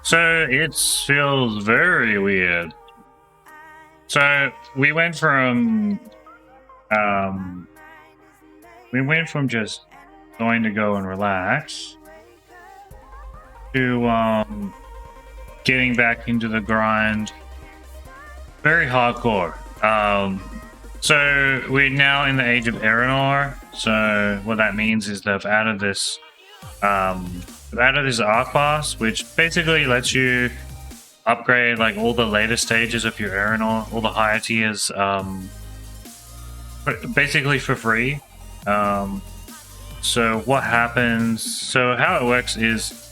So it feels very weird. So um we went from just going to go and relax to getting back into the grind. Very hardcore. So we're now in the age of Erenor. So what that means is they've added this archpass, which basically lets you upgrade like all the later stages of your erenor, all the higher tiers, basically for free. So what happens? So how it works is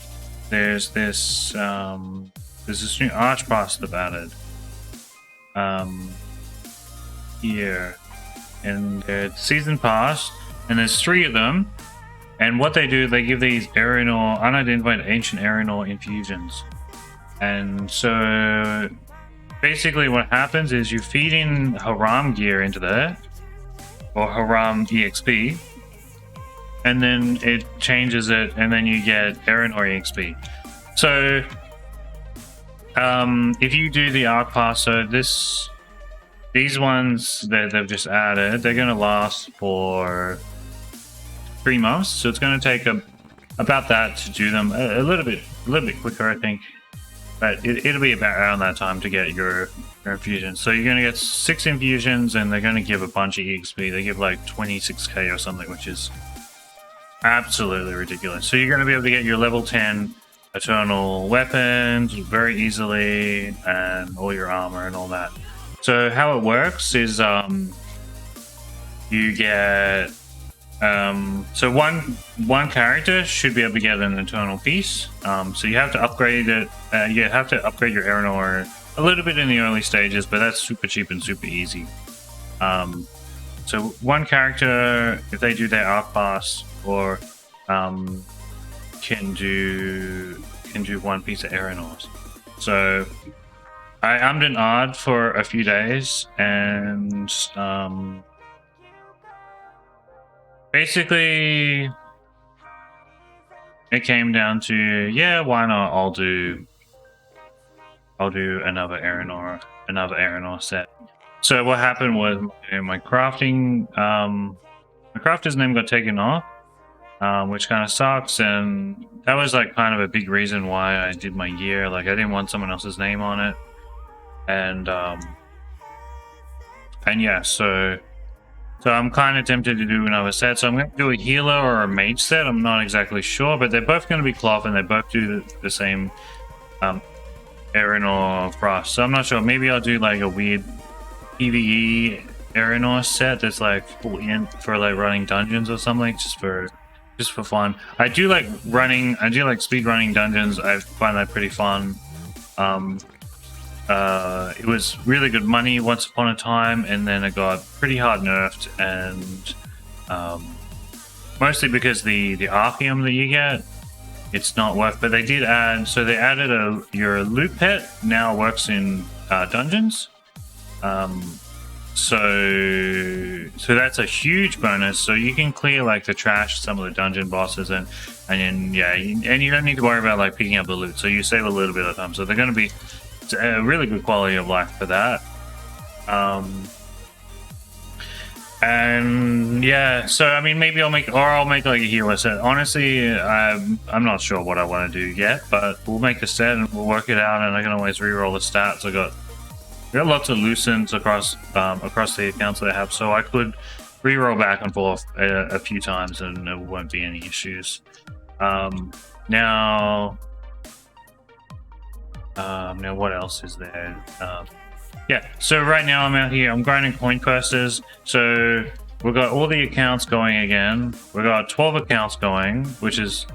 there's this new archpass they've added here, and it's season pass, and there's 3 of them. And what they do, they give these erenor, unidentified ancient erenor infusions. And so basically what happens is you feed in Haram gear into there, or Haram EXP, and then it changes it, and then you get erenor EXP. So if you do the arc pass, so these ones that they've just added, they're going to last for 3 months, so it's going to take about that to do them a little bit quicker, I think. But it'll be about around that time to get your infusions. So you're going to get 6 infusions, and they're going to give a bunch of EXP. They give like 26k or something, which is absolutely ridiculous. So you're going to be able to get your level 10 eternal weapons very easily, and all your armor and all that. So how it works is you get so one character should be able to get an eternal piece. So you have to upgrade it. You have to upgrade your erenor a little bit in the early stages, but that's super cheap and super easy. So one character, if they do their arc pass, or can do 1 piece of erenors. So I ummed and ahed for a few days, and basically it came down to, yeah, why not? I'll do another erenor set. So what happened was my crafter's name got taken off, which kind of sucks, and that was like kind of a big reason why I did my gear. Like I didn't want someone else's name on it, and yeah, so I'm kind of tempted to do another set. So I'm going to do a healer or a mage set. I'm not exactly sure, but they're both going to be cloth, and they both do the same erenor frost. So I'm not sure. Maybe I'll do like a weird PvE erenor set that's like full in for like running dungeons or something, just for fun. I do like speed running dungeons. I find that pretty fun. It was really good money once upon a time, and then it got pretty hard nerfed, and mostly because the Archeum that you get, it's not worth. But they did add, so they added your loot pet now works in dungeons. So that's a huge bonus. So you can clear like the trash, some of the dungeon bosses, and then yeah, and you don't need to worry about like picking up the loot. So you save a little bit of time. So they're going to be a really good quality of life for that. And yeah, so I mean, maybe I'll make like a hero set. Honestly, I'm not sure what I want to do yet, but we'll make a set and we'll work it out. And I can always reroll the stats. I got lots of lucents across the accounts that I have, so I could reroll back and forth a few times, and there won't be any issues. Now what else is there? Yeah, so right now I'm out here, I'm grinding coin purses. So we've got all the accounts going again. We've got 12 accounts going, which is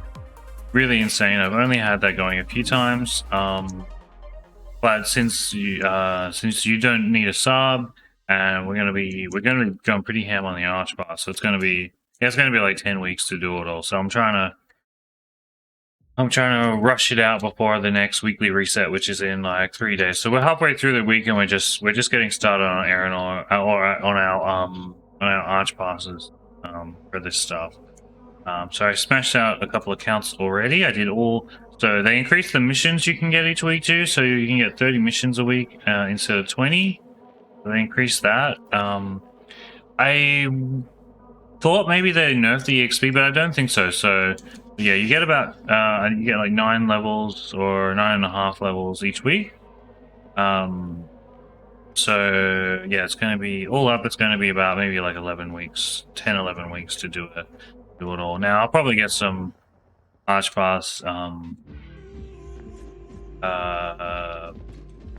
really insane. I've only had that going a few times. But since you don't need a sub, and we're gonna be going pretty ham on the archpass, so it's gonna be like 10 weeks to do it all. So I'm trying to rush it out before the next weekly reset, which is in like 3 days. So we're halfway through the week, and we're just getting started on erenor or on our arch passes for this stuff. So I smashed out a couple accounts already. I did all So they increased the missions you can get each week too, so you can get 30 missions a week instead of 20. So they increased that. I thought maybe they nerfed the EXP, but I don't think so. So yeah, you get about you get like 9 levels or 9.5 levels each week. So yeah, it's going to be all up. It's going to be about maybe like 11 weeks, 10, 11 weeks to do it all. Now I'll probably get some archpass.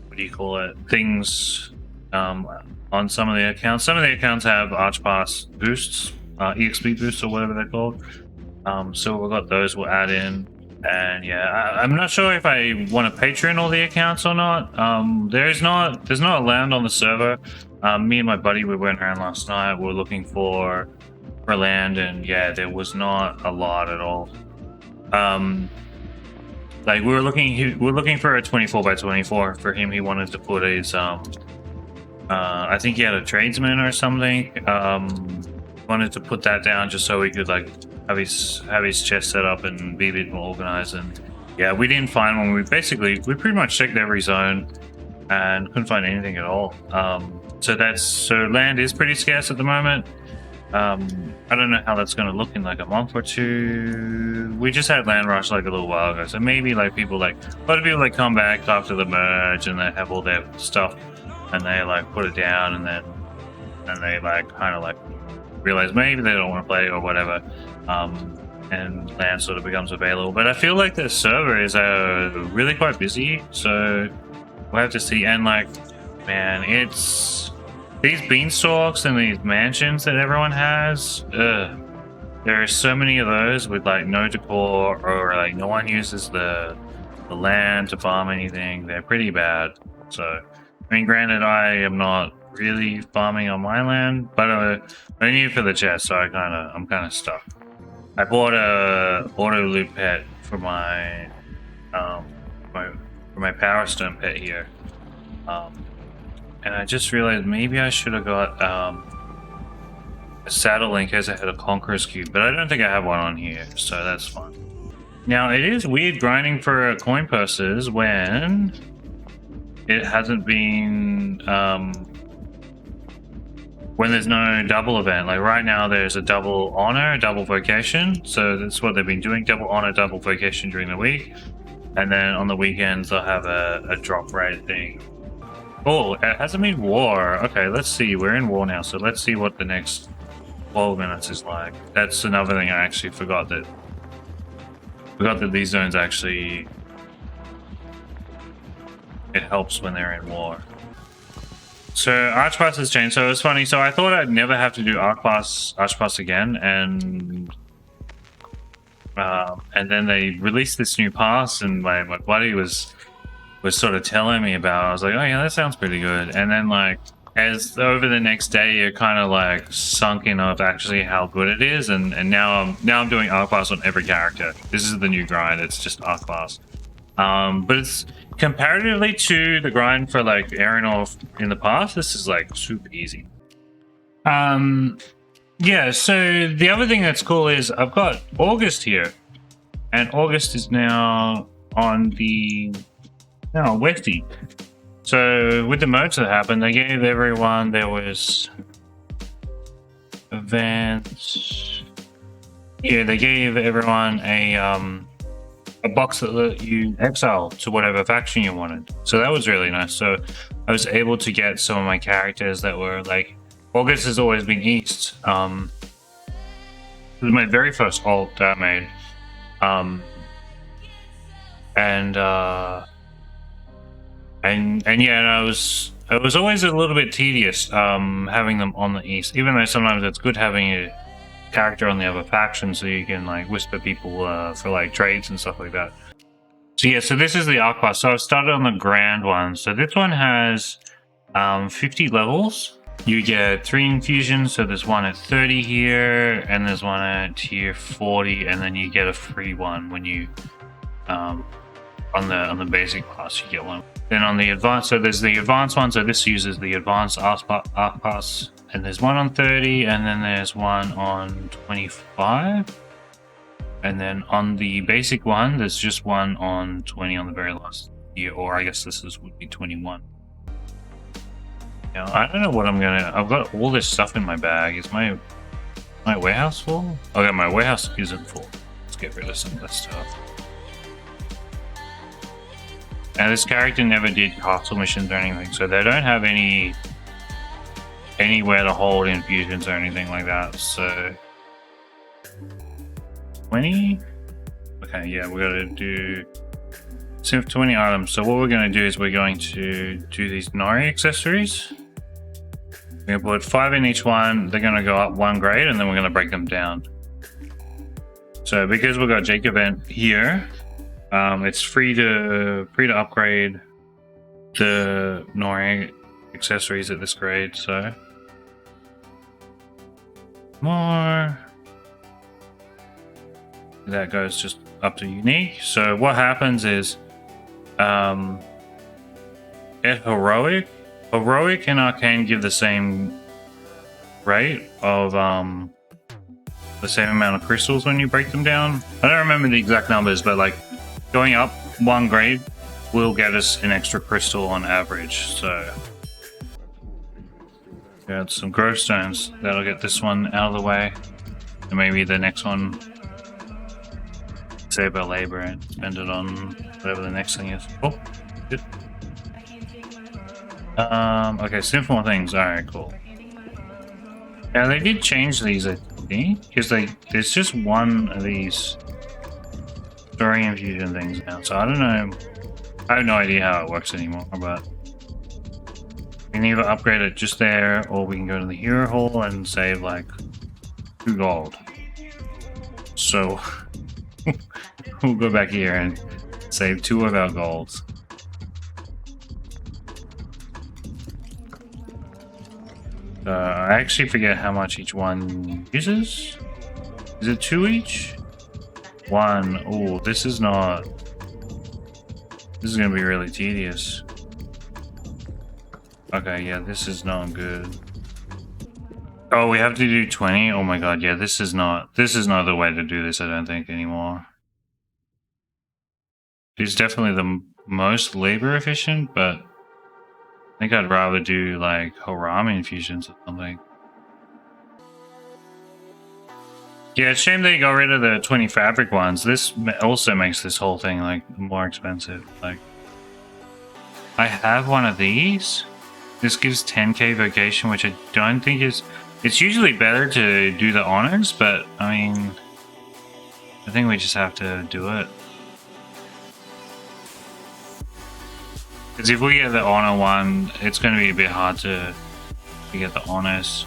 What do you call it? Things on some of the accounts. Some of the accounts have archpass boosts, EXP boosts or whatever they're called. So we've got those. We'll add in. And yeah, I'm not sure if I want to Patreon all the accounts or not. There's not a land on the server. Me and my buddy, we went around last night. We were looking for land, and yeah, there was not a lot at all. Like we were looking for a 24x24 for him. He wanted to put his I think he had a tradesman or something. Wanted to put that down just so he could like have his chest set up and be a bit more organized. And yeah, we didn't find one. We pretty much checked every zone and couldn't find anything at all. So land is pretty scarce at the moment. I don't know how that's going to look in like a month or two. We just had land rush like a little while ago, so maybe like a lot of people like come back after the merge and they have all their stuff and they like put it down, and then they like kind of like realize maybe they don't want to play or whatever, and land sort of becomes available. But I feel like the server is really quite busy, so we'll have to see. And like, man, it's these beanstalks and these mansions that everyone has. There are so many of those with like no decor, or like no one uses the land to farm anything. They're pretty bad. So I mean, granted, I am not really farming on my land, but I need it for the chest, so I'm kind of stuck. I bought a auto loot pet for my my power stone pet here, and I just realized maybe I should have got a saddle link as I had a Conqueror's Cube, but I don't think I have one on here, so that's fine. Now it is weird grinding for coin purses when it hasn't been when there's no double event. Like right now there's a double honor, a double vocation, so that's what they've been doing: double honor, double vocation during the week, and then on the weekends they'll have a drop rate thing. Oh, it hasn't been war. Okay, let's see, we're in war now, so let's see what the next 12 minutes is like. That's another thing I actually forgot that these zones actually, it helps when they're in war. So archpass has changed. So it's funny. So I thought I'd never have to do archpass again, and then they released this new pass, and my buddy was sort of telling me about it. I was like, oh yeah, that sounds pretty good. And then like as over the next day, you're kind of like sunk in of actually how good it is. And now I'm doing archpass on every character. This is the new grind. It's just archpass. But it's comparatively to the grind for like erenor in the past, this is like super easy. Yeah, so the other thing that's cool is I've got August here, and August is now on the Westy. So with the merge that happened, they gave everyone, there was events. Yeah, they gave everyone a box that let you exile to whatever faction you wanted. So that was really nice. So I was able to get some of my characters that were like, August has always been East. It was my very first alt that I made. And yeah, it was always a little bit tedious having them on the East, even though sometimes it's good having a character on the other faction so you can like whisper people for like trades and stuff like that. So yeah, so this is the archpass. So I've started on the grand one. So this one has 50 levels. You get 3 infusions, so there's one at 30 here, and there's one at tier 40, and then you get a free one when you on the basic class you get one. Then on the advanced, so there's the advanced one, so this uses the advanced archpass, and there's one on 30, and then there's one on 25. And then on the basic one, there's just one on 20 on the very last year, or I guess would be 21. Now, I don't know what I'm gonna... I've got all this stuff in my bag. Is my warehouse full? Okay, my warehouse isn't full. Let's get rid of some of that stuff. Now, this character never did castle missions or anything, so they don't have anywhere to hold infusions or anything like that, so... 20? Okay, yeah, we gotta do... So we have 20 items, so what we're gonna do is we're going to do these Nori accessories. We're gonna put 5 in each one, they're gonna go up 1 grade, and then we're gonna break them down. So because we've got Jake event here, it's free to upgrade the Nori accessories at this grade, so... More... That goes just up to unique. So what happens is at heroic and arcane give the same rate of the same amount of crystals when you break them down. I don't remember the exact numbers, but like going up 1 grade will get us an extra crystal on average. So got some growth stones that'll get this one out of the way, and maybe the next one save our labor and spend it on whatever the next thing is. Oh, good. Okay, simple things. Alright, cool. Yeah, they did change these, I think, because there's just one of these story infusion things now, so I don't know. I have no idea how it works anymore, but we can either upgrade it just there, or we can go to the hero hall and save like 2 gold. So we'll go back here and save 2 of our golds. I actually forget how much each one uses. Is it 2 each? 1. Oh, this is not... This is gonna be really tedious. Okay, yeah, this is not good. Oh, we have to do 20? Oh my god, yeah, this is not the way to do this, I don't think, anymore. It's definitely the most labor efficient, but I think I'd rather do like Harami infusions or something. Yeah, it's a shame they got rid of the 20 fabric ones. This also makes this whole thing like more expensive. Like, I have one of these. This gives 10k vocation, which I don't think is... It's usually better to do the honors, but I mean, I think we just have to do it. Because if we get the honor one, it's going to be a bit hard to get the honors.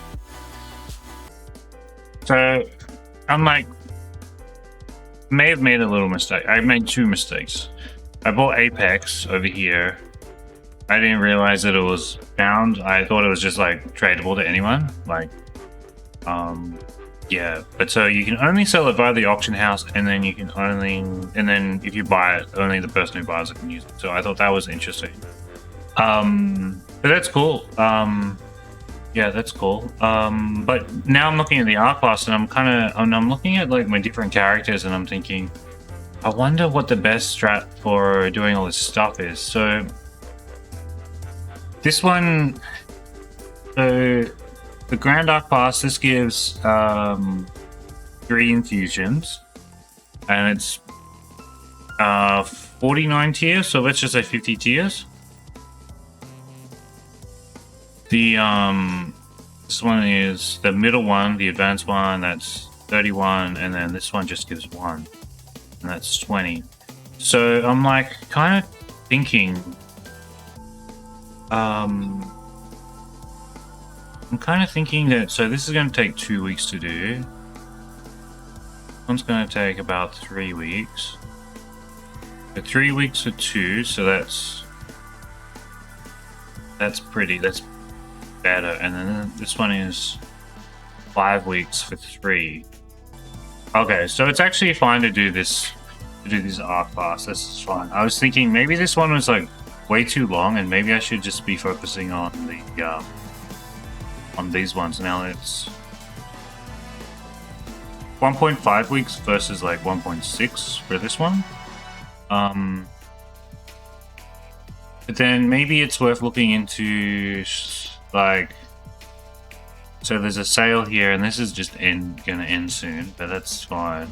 So, I'm like, may have made a little mistake. I made 2 mistakes. I bought Apex over here. I didn't realize that it was bound. I thought it was just like tradable to anyone. Like, yeah. But so you can only sell it via the auction house, and then you can only, and then if you buy it, only the person who buys it can use it. So I thought that was interesting. But that's cool. Yeah, that's cool. But now I'm looking at the archpass, and I'm looking at like my different characters, and I'm thinking, I wonder what the best strat for doing all this stuff is. So this one, the Grand Archpass, this gives 3 infusions, and it's 49 tiers, so let's just say 50 tiers. The this one is the middle one, the advanced one, that's 31, and then this one just gives 1, and that's 20. So I'm like kind of thinking, I'm kind of thinking that, so this is going to take 2 weeks to do. This one's going to take about 3 weeks. So 3 weeks for 2, so that's better. And then this one is 5 weeks for 3. Okay, so it's actually fine to do this archpass. This is fine. I was thinking maybe this one was like way too long, and maybe I should just be focusing on the on these ones. Now 1.5 weeks versus like 1.6 for this one. But then maybe it's worth looking into like, so there's a sale here, and this is just gonna end soon, but that's fine.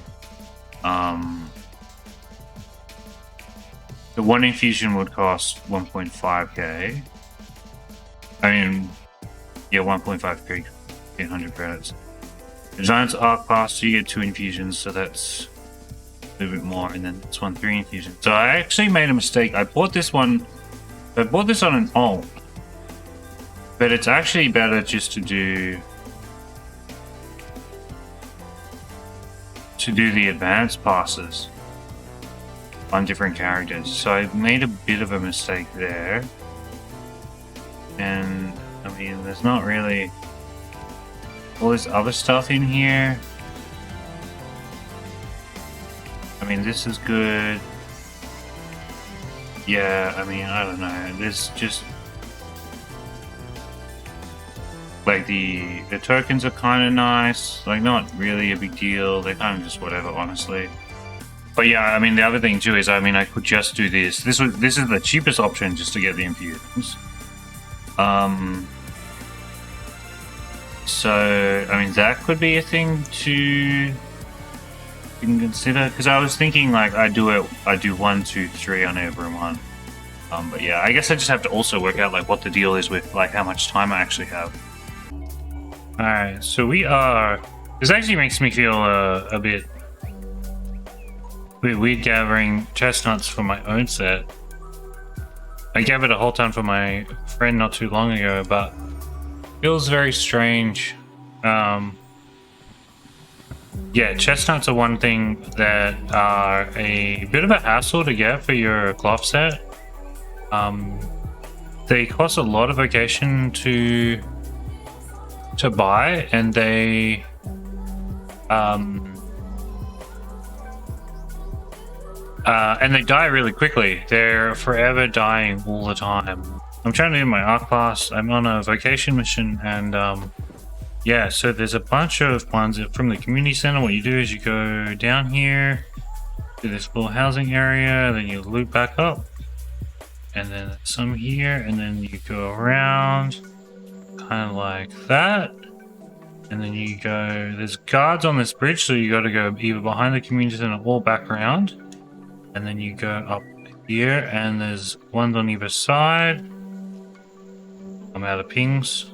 The one infusion would cost 1.5k. I mean, yeah, 1.5k, 800 credits. The Giant's archpass, so you get 2 infusions, so that's a little bit more, and then this one 3 infusions. So I actually made a mistake. I bought this on an alt, but it's actually better just to do the advanced passes on different characters. So I made a bit of a mistake there, and I mean, there's not really all this other stuff in here. I mean, this is good. Yeah, I mean, I don't know. There's just like the tokens are kind of nice. Like, not really a big deal. They're kind of just whatever, honestly. But yeah, I mean, the other thing too is, I mean, I could just do this. This is the cheapest option just to get the infusions. So I mean, that could be a thing to consider, because I was thinking like I do 1, 2, 3 on every one. But yeah, I guess I just have to also work out like what the deal is with like how much time I actually have. All right, so this actually makes me feel a bit weird gathering chestnuts for my own set. I gathered a whole ton for my friend not too long ago, but feels very strange. Yeah, chestnuts are one thing that are a bit of a hassle to get for your cloth set. They cost a lot of vocation to buy, and they die really quickly. They're forever dying all the time. I'm trying to do my archpass. I'm on a vocation mission, and yeah, so there's a bunch of ones from the community center. What you do is you go down here to this little housing area, then you loop back up, and then some here, and then you go around kind of like that, and then you go, there's guards on this bridge, so you got to go either behind the community center or back around, and then you go up here, and there's ones on either side. I'm out of pings.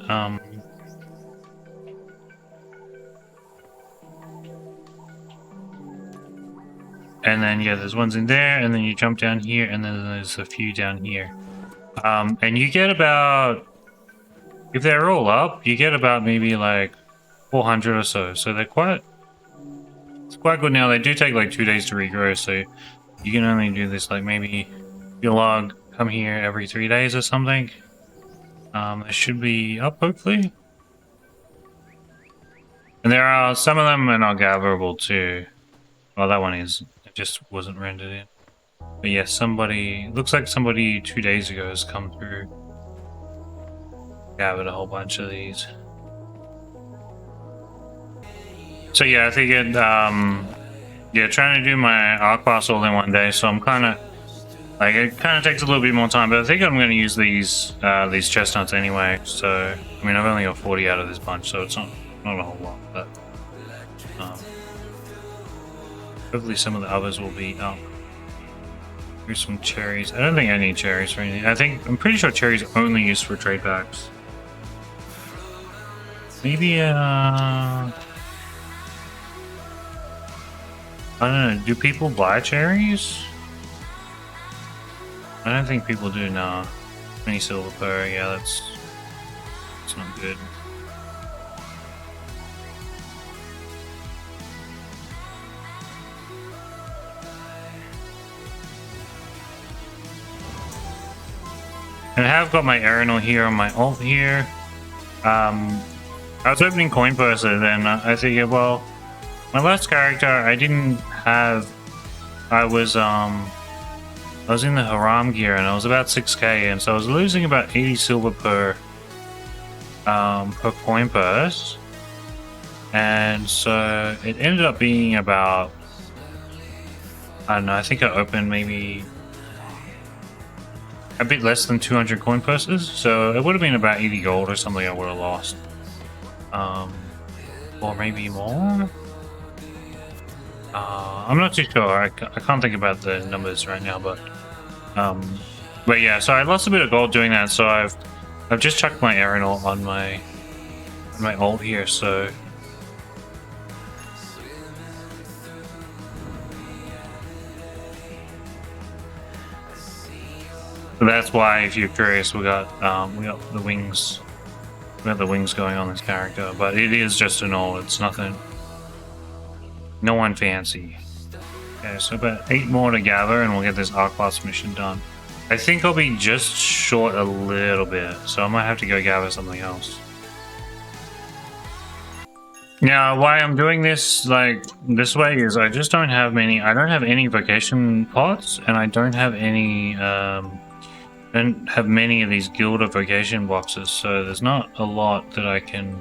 And then yeah, there's ones in there, and then you jump down here, and then there's a few down here. And you get about, if they're all up, you get about maybe like 400 or so. So it's quite good. Now they do take like 2 days to regrow, so you can only do this like maybe your log come here every 3 days or something. It should be up hopefully. And there are some of them are not gatherable too. Well, that one is. It just wasn't rendered in. But yeah, looks like somebody 2 days ago has come through. Gathered a whole bunch of these. So yeah, I figured, yeah, trying to do my archpass all in one day, so I'm kind of, like, it kind of takes a little bit more time, but I think I'm going to use these chestnuts anyway, so, I mean, I've only got 40 out of this bunch, so it's not a whole lot, but, hopefully some of the others will be up. Here's some cherries. I don't think I need cherries for anything. I'm pretty sure cherries are only used for trade packs. Maybe, I don't know, do people buy cherries? I don't think people do, nah. 20 silver per, yeah, that's not good. And I have got my erenor here on my alt here. I was opening coin purses, then I figured, well, my last character I didn't have. I was in the Haram gear, and I was about 6k, and so I was losing about 80 silver per coin purse. And so it ended up being about, I don't know, I think I opened maybe a bit less than 200 coin purses, so it would have been about 80 gold or something I would have lost. Or maybe more? I'm not too sure. I can't think about the numbers right now, but yeah, so I lost a bit of gold doing that, so I've just chucked my erenor on my ult here, so that's why, if you're curious, we got the wings. We got the wings going on this character, but it is just an ult. It's nothing. No one fancy. Okay, so about 8 more to gather, and we'll get this archpass mission done. I think I'll be just short a little bit, so I might have to go gather something else. Now, why I'm doing this like this way is I just don't have many. I don't have any vocation pots, and I don't have any. Don't have many of these guild of vocation boxes, so there's not a lot that I can.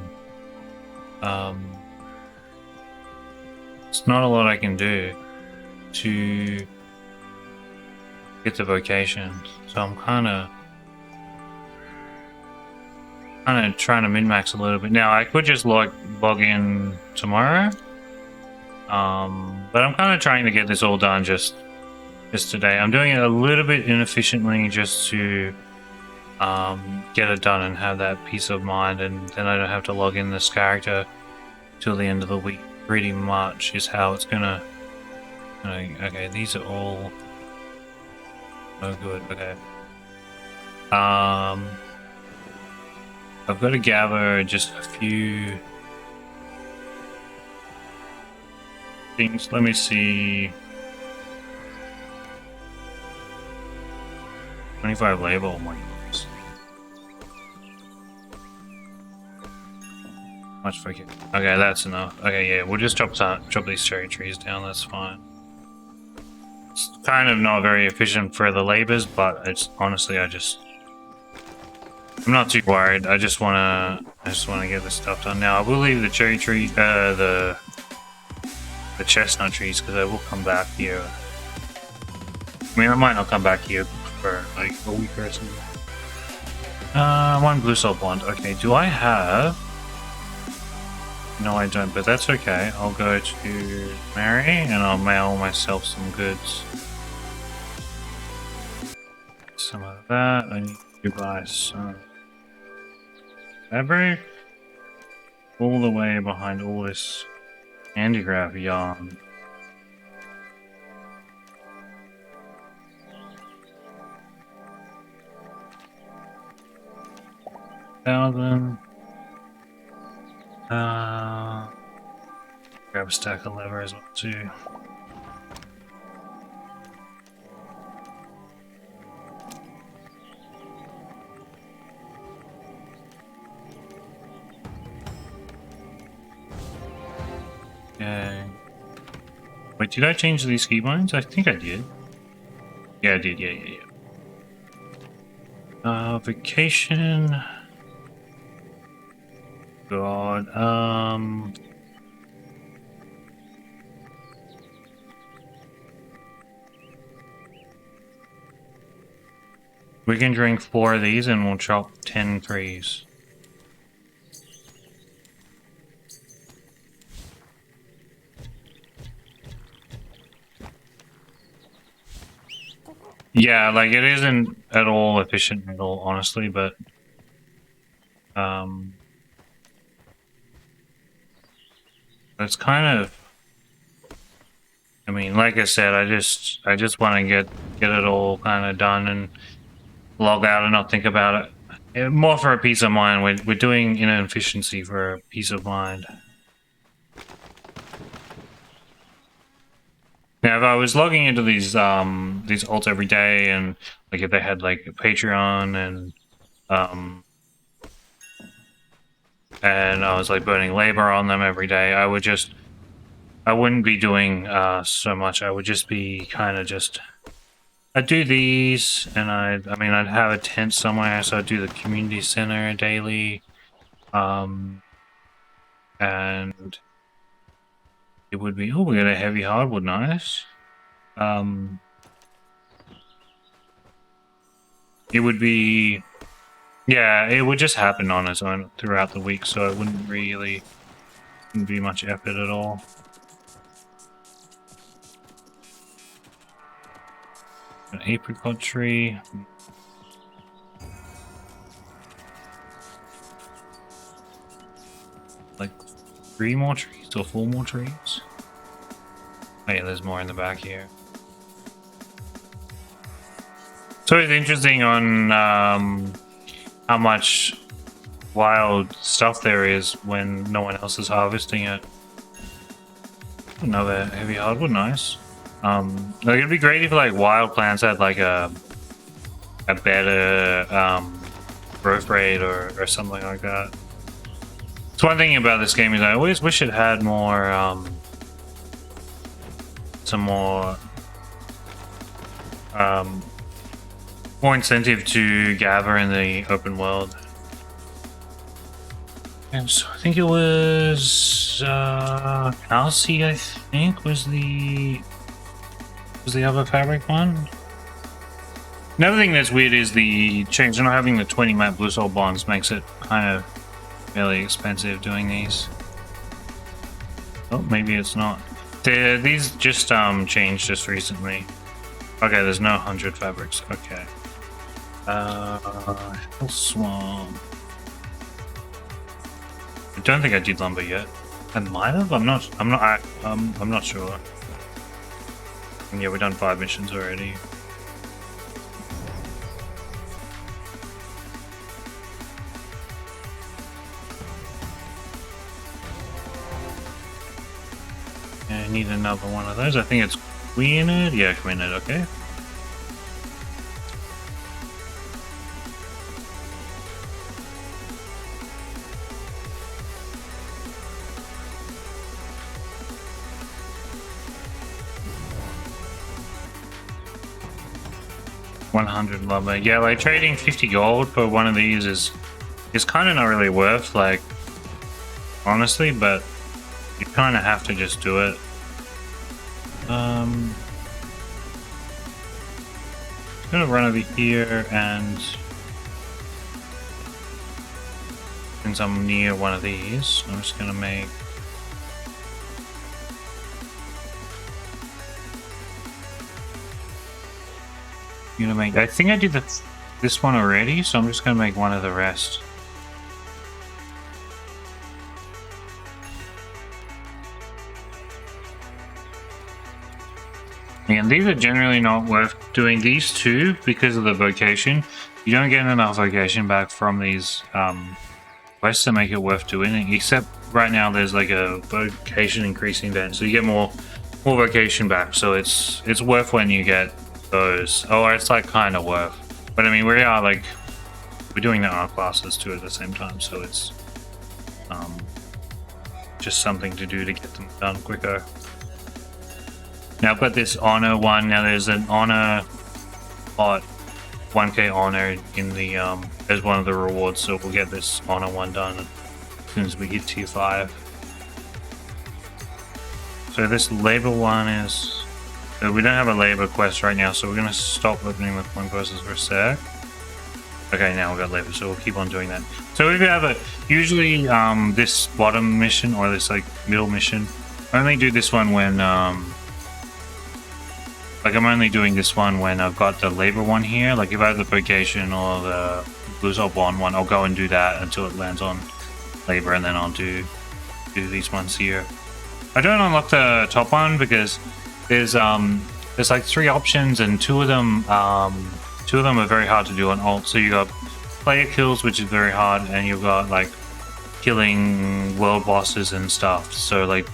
It's not a lot I can do to get the vocation, so I'm kind of trying to min-max a little bit. Now I could just log in tomorrow, but I'm kind of trying to get this all done just today. I'm doing it a little bit inefficiently just to get it done and have that peace of mind, and then I don't have to log in this character till the end of the week. Pretty much is how it's gonna. Okay, these are all no good. Okay. I've got to gather just a few things. Let me see. 25 label. Oh my goodness. Much for it. Okay, that's enough. Okay, yeah, we'll just chop these cherry trees down. That's fine. It's kind of not very efficient for the labors, but it's honestly, I'm not too worried. I just wanna get this stuff done. Now I will leave the cherry tree, the chestnut trees, because I will come back here. I mean, I might not come back here for like a week or something. One blue soul blonde. Okay, do I have? No, I don't, but that's okay. I'll go to Mary and I'll mail myself some goods. Some of that. I need to buy some fabric. All the way behind all this handicraft yarn. $1,000. Grab a stack of leather as well too. Okay. Wait, did I change these keybinds? I think I did. Yeah, I did. Yeah. Vacation. God. We can drink 4 of these and we'll chop 10 trees. Yeah, like it isn't at all efficient at all, honestly, but it's kind of, I mean, like I said, I just want to get it all kind of done and log out and not think about it. More for a peace of mind. We're doing inefficiency for a peace of mind. Now, if I was logging into these ults every day, and like if they had like a Patreon and I was like burning labor on them every day, I wouldn't be doing so much. I would just be kind of I'd do these, and I'd have a tent somewhere, so I'd do the community center daily. and it would be, oh, we got a heavy hardwood, nice. It would be, yeah, it would just happen on its own throughout the week, so it wouldn't be much effort at all. An apricot tree. Like 3 more trees or 4 more trees? Oh yeah, there's more in the back here. So it's interesting on how much wild stuff there is when no one else is harvesting it. Another heavy hardwood, nice. Like it'd be great if like wild plants had like a better growth rate or something like that. So one thing about this game is I always wish it had more some more incentive to gather in the open world. And so I think it was Alcy, I think was the other fabric one. Another thing that's weird is the change to not having the 20 map blue soul bonds makes it kind of fairly expensive doing these. Oh, maybe it's not. These just changed just recently. Okay, there's no 100 fabrics. Okay. Hill swamp. I don't think I did lumber yet. I might have. I'm not sure. And yeah, we've done 5 missions already. I need another one of those. I think it's Queened. Yeah, Queened. Okay. $100 lumber. Yeah, like trading 50 gold for one of these is kind of not really worth, like, honestly, but you kind of have to just do it. I'm gonna run over here, and since I'm near one of these, I'm just gonna make I think I did this one already, so I'm just gonna make one of the rest. And these are generally not worth doing. These two, because of the vocation, you don't get enough vocation back from these quests to make it worth doing, except right now there's like a vocation increasing event, so you get more vocation back, so it's worth when you get those. Oh, it's like kind of worth, but I mean we're doing the art classes too at the same time, so it's just something to do to get them done quicker. Now I've got this honor one. Now there's an honor bot, 1k honor in the as one of the rewards, so we'll get this honor one done as soon as we hit tier 5. So this labor one is, we don't have a labor quest right now, so we're gonna stop opening with one person for a sec. Okay, now we've got labor, so we'll keep on doing that. So if you have usually this bottom mission or this like middle mission, I only do this one when like I'm only doing this one when I've got the labor one here. Like if I have the vocation or the blue soul bond one, I'll go and do that until it lands on labor, and then I'll do these ones here. I don't unlock the top one because there's like 3 options, and two of them are very hard to do on alt. So you got player kills, which is very hard, and you've got like killing world bosses and stuff. So like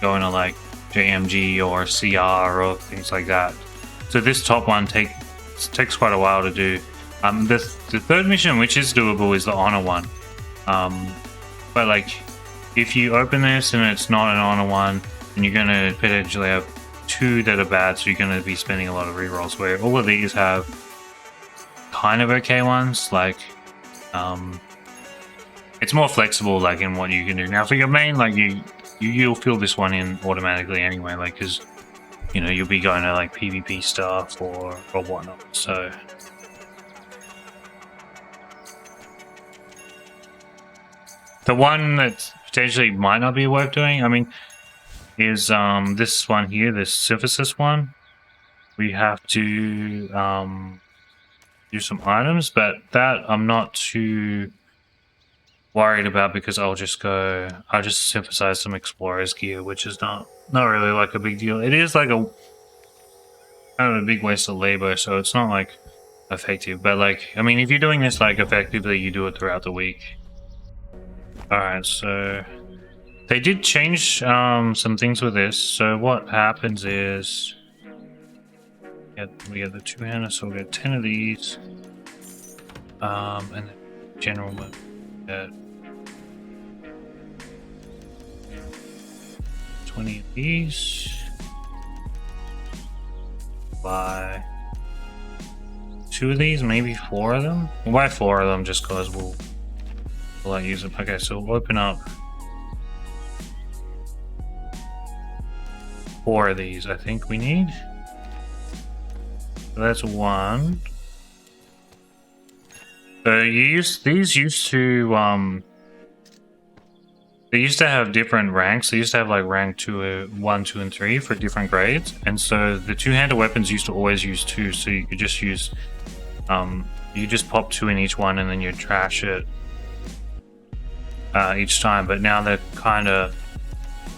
going to like JMG or CR or things like that. So this top one takes quite a while to do. The third mission, which is doable, is the honor one. But like if you open this and it's not an honor one, then you're gonna potentially have 2 that are bad, so you're gonna be spending a lot of rerolls. Where all of these have kind of okay ones, like it's more flexible, like in what you can do. Now for your main, like you'll fill this one in automatically anyway, like because you know you'll be going to like PvP stuff or whatnot. So the one that potentially might not be worth doing, I mean, is this one here, this synthesis one. We have to do some items, but that I'm not too worried about because I'll just synthesize some explorer's gear, which is not really like a big deal. It is like a kind of a big waste of labor, so it's not like effective. But like, I mean, if you're doing this like effectively, you do it throughout the week. All right, so they did change some things with this. So what happens is we get the two-hander, so we'll get 10 of these, and then general mode. 20 of these. Buy 2 of these, maybe 4 of them. We'll buy 4 of them just because we'll use them. Okay, so we'll open up 4 of these. I think we need. So that's 1. So these used to they used to have different ranks. They used to have like rank 2, 1, 2, and 3 for different grades. And so the two-handed weapons used to always use 2. So you could just use you just pop 2 in each one and then you trash it each time. But now they're kind of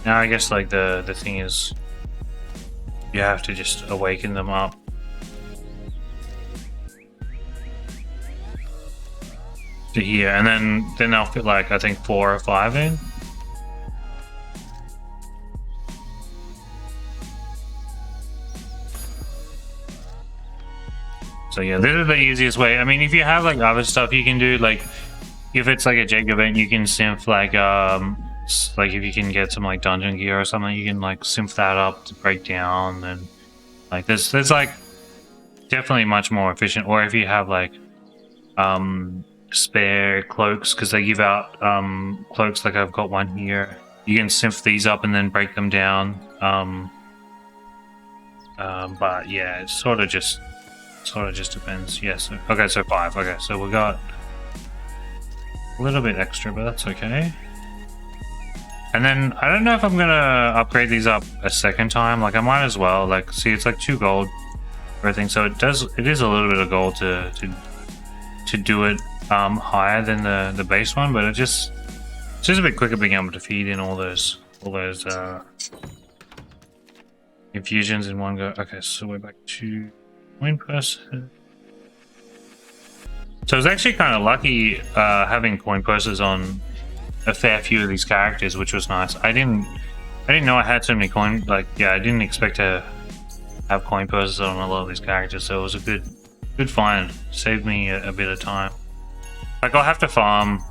I guess like the thing is you have to just awaken them up. To here, and then they'll fit like I think 4 or 5 in. So yeah, this is the easiest way. I mean, if you have like other stuff you can do, like if it's like a Jake event, you can synth like if you can get some like dungeon gear or something, you can like synth that up to break down, and like there's like definitely much more efficient. Or if you have like spare cloaks, because they give out cloaks, like I've got one here, you can synth these up and then break them down. But yeah, it sort of just depends. Yes. Okay, so 5. Okay, so we got a little bit extra, but that's okay. And then I don't know if I'm gonna upgrade these up a second time. Like I might as well. Like, see, it's like 2 gold for everything, so it is a little bit of gold to do it higher than the base one, but it's just a bit quicker being able to feed in all those infusions in one go. Okay, so we're back to coin person. So I was actually kind of lucky having coin purses on a fair few of these characters, which was nice. I didn't know I had so many coin. Like, yeah, I didn't expect to have coin purses on a lot of these characters, so it was a good find. Saved me a bit of time. Like I'll have to farm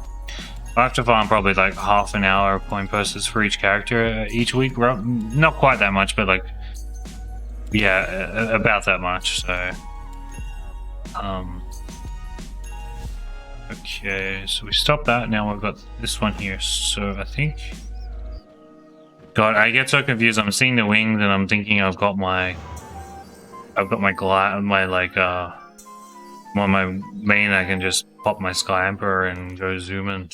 probably like half an hour of coin purses for each character each week. Not quite that much, but like, yeah, about that much. So, okay, so we stopped that. Now we've got this one here. So I think, God, I get so confused. I'm seeing the wings and I'm thinking I've got my on my main, I can just pop my Sky Emperor and go zoom in.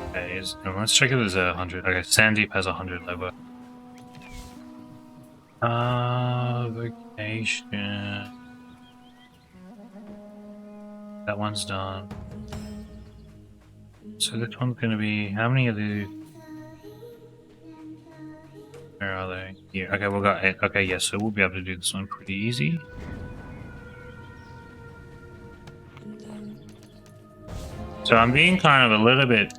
Okay, and let's check if there's 100. Okay, Sandeep has 100 labor. Vacation. That one's done. So this one's gonna be, how many of the? Where are they? Here. Okay, we got 8. Okay, yes, so we'll be able to do this one pretty easy. So I'm being kind of a little bit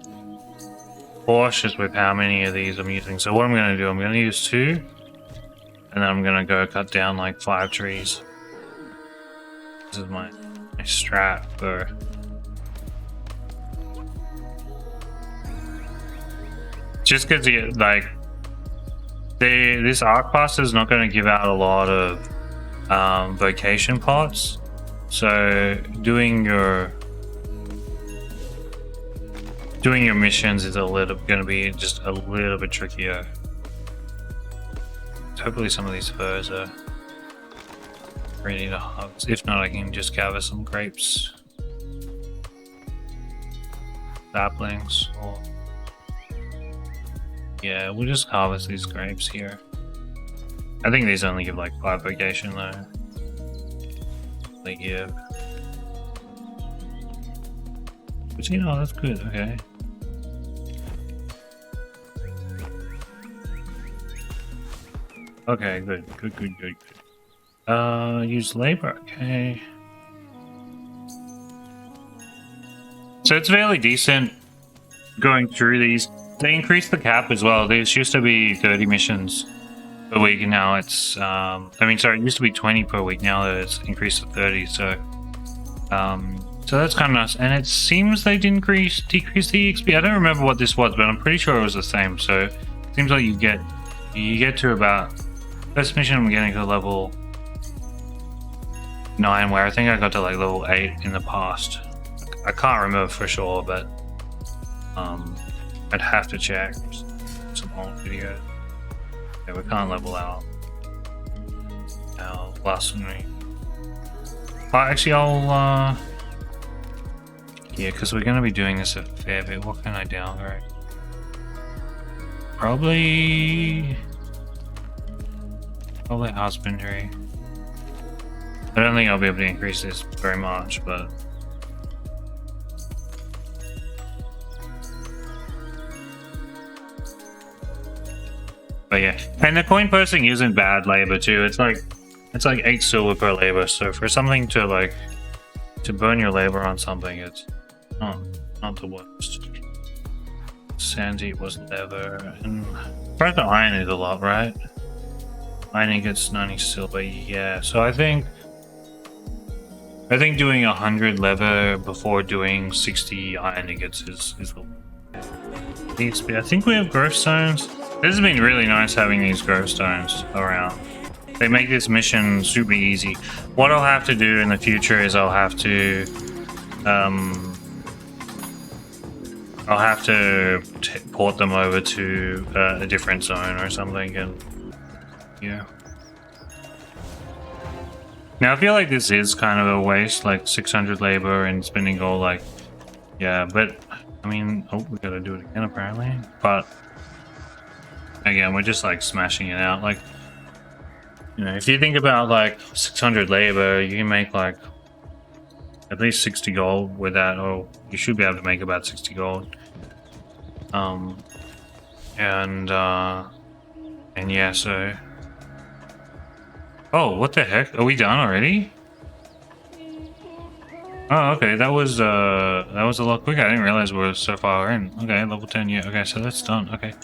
cautious with how many of these I'm using. So what I'm going to do, I'm going to use 2, and then I'm going to go cut down like 5 trees. This is my strat for... Just because like this archpass is not going to give out a lot of vocation pots. So doing your doing your missions is gonna be just a little bit trickier. Hopefully some of these furs are ready to harvest. If not, I can just gather some grapes. Saplings, or... Yeah, we'll just harvest these grapes here. I think these only give like 5 vocation though. They give... But you know, that's good, okay. Okay, good. Use labor, okay. So it's fairly decent going through these. They increased the cap as well. These used to be 30 missions per week, and now it's, it used to be 20 per week, now it's increased to 30, so that's kind of nice. And it seems they didn't decrease the EXP. I don't remember what this was, but I'm pretty sure it was the same, so it seems like you get to about... First mission I'm getting to level 9, where I think I got to like level 8 in the past. I can't remember for sure, but I'd have to check some old videos. Yeah, we can't level out our last one. Actually, I'll yeah, because we're going to be doing this a fair bit. What can I downgrade? Probably husbandry. I don't think I'll be able to increase this very much, but yeah. And the coin posting isn't bad labor too. It's like 8 silver per labor. So for something to burn your labor on something, it's not the worst. Sandy was leather, and price of iron is a lot, right? Iron gets 90 silver, yeah. So I think doing 100 leather before doing 60 iron ingots is the I think we have growth stones. This has been really nice having these growth stones around. They make this mission super easy. What I'll have to do in the future is I'll have to port them over to a different zone or something, and yeah. Now I feel like this is kind of a waste, like 600 labor and spending gold, like, yeah, but I mean, oh, we gotta do it again apparently. But again, we're just like smashing it out. Like, you know, if you think about like 600 labor, you can make like at least 60 gold with that, or you should be able to make about 60 gold. And yeah, so. Oh, what the heck? Are we done already? Oh, okay. That was a lot quicker. I didn't realize we were so far in. Okay, level 10. Yeah. Okay, so that's done. Okay.